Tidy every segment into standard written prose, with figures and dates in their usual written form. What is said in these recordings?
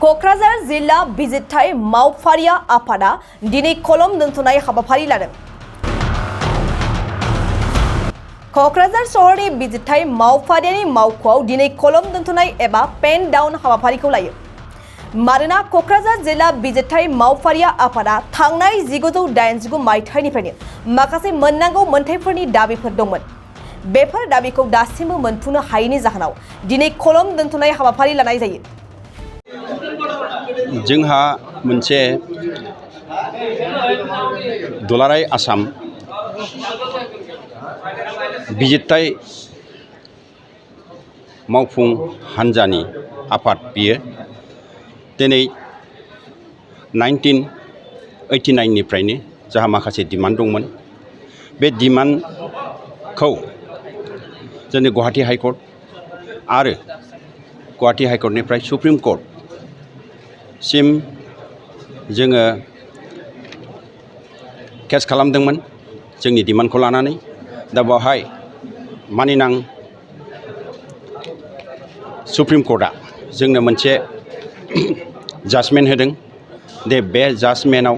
क'क्राझार जिल्ला बिजिरथाय मावफारिया आफादा दिनै कलम दोनथ'नाय हाबाफारि लादों। क'क्राझार सहरनि बिजिरथाय मावफारियानि मावख'आव दिनै कलम दोनथ'नाय एबा पेन डाउन हाबाफारिखौ लायो। मानोना क'क्राझार जिल्ला बिजिरथाय मावफारिया आफादा थांनाय 1989 मायथाइनिफ्रायनो माखासे मोननांगौ मोनथायफोरनि दाबिफोर दंमोन। बेफोर दाबिखौ दासिमबो मोनफुंनो हायैनि जाहोनाव दिनै कलम दोनथ'नाय हाबाफारि लानाय जायो। जोंहा मोनसे दुलाराय आसाम बिजिरथाय मावफुं हान्जानि आफाद बियो दिनै 1989 निफ्रायनो जोंहा माखासे डिमान्ड दंमोन। बे डिमान्डखौ जोंनि गुवाहाटी हाइकर्ट आरो गुवाहाटी हाइकर्टनिफ्राय सुप्रिम कर्ट सिम जोङो केस खालामदोंमोन जोंनि डिमान्डखौ लानानै। दा बेवहाय मानिनां सुप्रिम कर्टआ जोंनो मोनसे जाजमेन्ट होदों। बे जाजमेन्टआव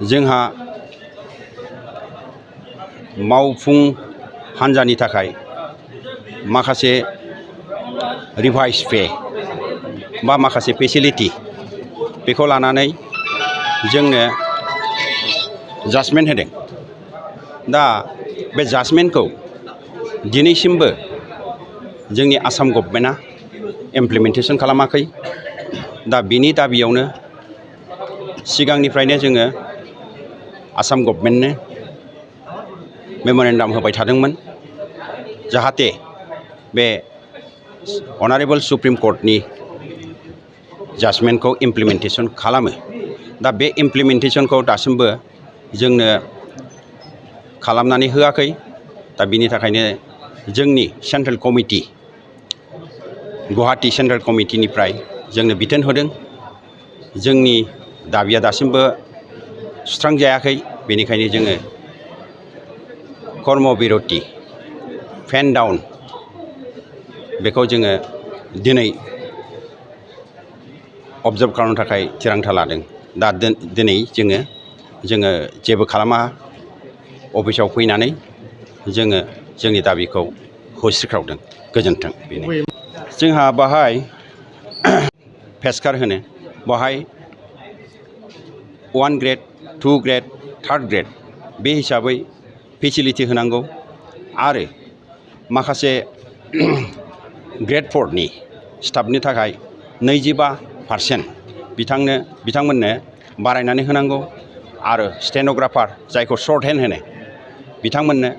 जोंहा मावफुं हान्जानि थाखाय माखासे रिभाइस पे बा माखासे फेसिलिटि बेखौ लानानै जोंनो जाजमेन्ट होदों। दा बे जाजमेन्टखौ दिनैसिमबो जोंनि आसाम गभर्नमेन्टआ इमप्लिमेन्टेसन खालामाखै। दा बिनि दाबियावनो सिगांनिफ्रायनो जोङो आसाम गभर्नमेन्टनो मेम'रेन्डाम होबाय थादोंमोन जाहाथे बे अनारेबल सुप्रिम कर्टनि जाजमेन्टखौ इमप्लिमेन्टेसन खालामो। दा बे इमप्लिमेन्टेसनखौ दासिमबो जोंनो खालामनानै होआखै। दा बिनि थाखायनो जोंनि सेन्ट्रेल कमिटि गुवाहाटी सेन्ट्रेल कमिटिनिफ्राय जोंनो बिथोन होदों। जोंनि दाबिया दासिमबो सुस्रांजायाखै। बेनिखायनो जोङो कर्म बिरति पेन डाउन बेखौ जोङो दिनै अबजार्भ खालामनो थाखाय थिरांथा लादों। दा दिनै जोङो जेबो खालामा अफिसाव फैनानै जोङो जोंनि दाबिखौ होस्रिख्रावदों। गोजोन्थों। बेनो जोंहा बाहाय पेसकार होनो बाहाय 1 ग्रेड 2 ग्रेड 3 ग्रेड बे हिसाबै फेसिलिटि होनांगौ आरो माखासे ग्रेड 4नि स्टाफनि थाखाय 25% बिथांमोननो बारायनानै होनांगौ आरो स्टेन'ग्राफार जायखौ शर्ट हेन्ड होनो बिथांमोननो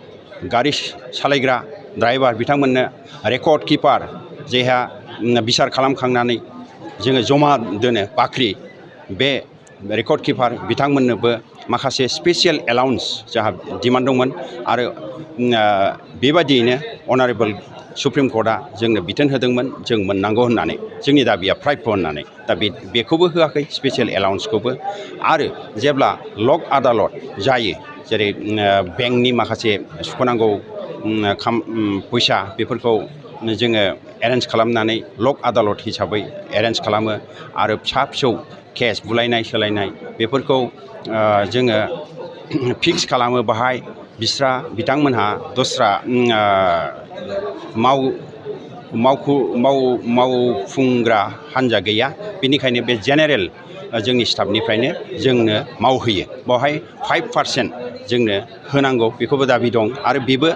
गारि सालायग्रा ड्राइभार बिथांमोननो रेकर्ड किपार जेहा बिसार खालामखांनानै जोङो जमा दोनो बाख्रि बे रेकर्ड किपार बिथांमोननोबो माखासे स्पेसियेल एलाउन्स जोंहा डिमान्ड दंमोन। आरो बेबादियैनो अनारेबल सुप्रिम कर्टआ जोंनो बिथोन होदोंमोन जों मोननांगौ होननानै जोंनि दाबिया प्राप्य होननानै। दा बेखौबो होआखै स्पेसियेल एलाउन्सखौबो। आरो जेब्ला लक आदालत जायो जेरै बेंकनि माखासे सुख'नांगौ फैसा बेफोरखौ जोङो एरेन्ज खालामनानै लक आदालत हिसाबै एरेन्ज खालामो। आरो फिसा फिसौ केस बुलायनाय सोलायनाय बेफोरखौ जोङो फिक्स खालामो। बाहाय बिथांमोनहा दस्रा मावफुंग्रा हान्जा गैया। बेनिखायनो बे जेनेरेल जोंनि स्टाफनिफ्रायनो जोंनो मावहोयो। बावहाय 5% जोंनो होनांगौ बेखौबो दाबि दं। आरो बेबो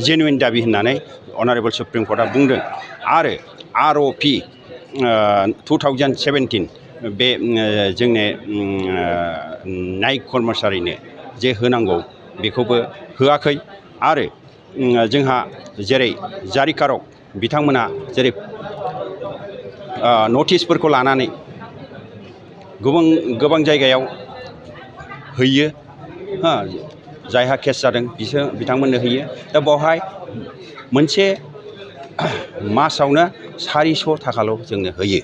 जेनुइन दाबि होननानै अनारेबल सुप्रिम कर्टआ बुंदों। आरो ROP 2017 बे जोंनि न्यायिक कर्मचारिनो जे होनांगौ बेखौबो होआखै। आरो जोंहा जेरै जारिखारक बिथांमोना जेरै नटिसफोरखौ लानानै गोबां जायगायाव हैयो जायहा केस जादों बिथांमोननो होयो। दा बावहाय मोनसे मासावनो 400 थाखाल' जोंनो होयो।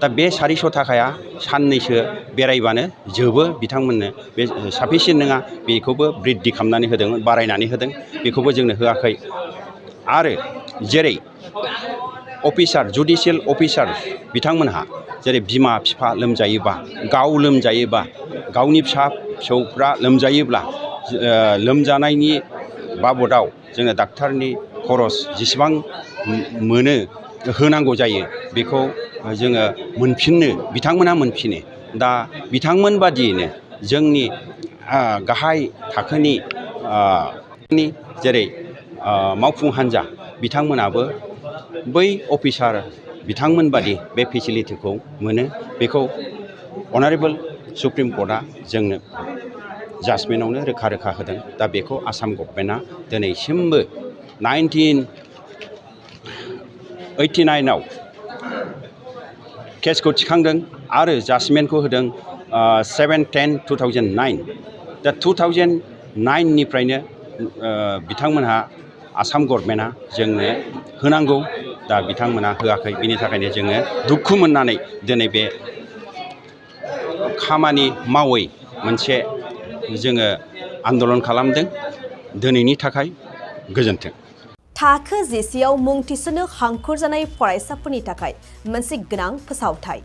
दा बे 400 थाखाया साननैसो बेरायबानो जोबो बिथांमोननो बे साफिसियेन्ट नङा बेखौबो बृद्धि खालामनानै होदों बारायनानै होदों बेखौबो जोंनो होआखै आरो जेरै अफिसार जुडिशियेल अफिसार बिथांमोनहा जेरै बिमा बिफा लोमजायोबा गाव लोमजायोबा गावनि फिसा फिसौफ्रा लोमजायोब्ला लोमजानायनि बाबदाव जोङो डाक्टारनि खरस जेसेबां मोनो होनांगौ जायो बेखौ जोङो मोनफिनो बिथांमोना मोनफिनो दा बिथांमोन बादियैनो जोंनि गाहाय थाखोनि जेरै मावफुं हान्जा बिथांमोनाबो बै अफिसार बिथांमोन बादि बे फेसिलिटिखौ मोनो बेखौ अनारेबल सुप्रिम कर्टआ जोंनो जाजमेन्टआवनो रोखा रोखा होदों दा बेखौ आसाम गभर्नमेन्टआ दिनैसिमबो 1989आव केसखौ थिखांदों आरो जाजमेन्टखौ होदों 7/10/2009 दा 2009निफ्रायनो बिथांमोनहा आसाम गभर्नमेन्टआ जोंनो होनांगौ दा बिथांमोना होआखै बिनि थाखायनो जोङो दुखु मोननानै दिनै बे खामानि मावै मोनसे जोङो आन्दलन खालामदों दिनैनि थाखाय गोजोन्थों। थाखो जिसेआव मुं थिसननो हांखुर जानाय फरायसाफोरनि थाखाय मोनसे गोनां फोसावथाय।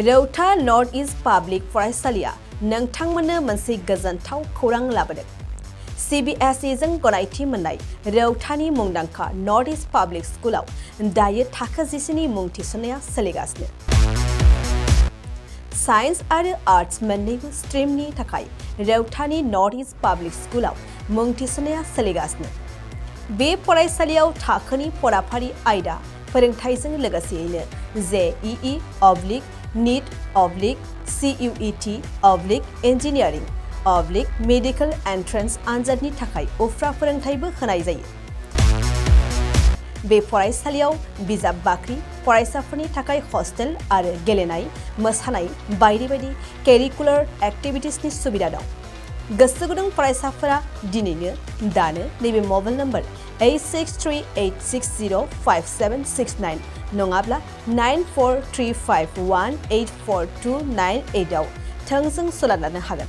रौता नर्थ इस्ट पाब्लिक फरायसालिया नोंथांमोननो मोनसे गोजोनथाव खौरां लाबोदों। CBSE जों गनायथि मोननाय रौतानि मुंदांखा नर्थ इस्ट पाब्लिक स्कुलाव दायो थाखो जिसेनि मुं थिसननाया सोलिगासिनो। साइन्स आरो आर्ट्स मोन्नैबो स्ट्रिमनि थाखाय रौतानि नर्थ इस्ट पाब्लिक स्कुलाव मुं थिसननाया सोलिगासिनो। बे फरायसालियाव थाखोनि फराफारि आयदा फोरोंथाइजों लोगोसेयैनो JEE NEET CUET engineering medical entrance आनजादनि थाखाय उफ्रा फोरोंथाइबो होनाय जायो। बे फरायसालियाव बिजाब बाख्रि फरायसाफोरनि थाखाय हस्टेल आरो गेलेनाय मोसानाय बायदि बायदि केरिकुलार एक्टिभिटिसनि सुबिदा दं। गोसो गुदुं फरायसाफोरा दिनैनो दानो नैबे मबाइल नम्बर 8638605769 नङाब्ला 9435184298 आव थोंजों सोलाद लानो हागोन।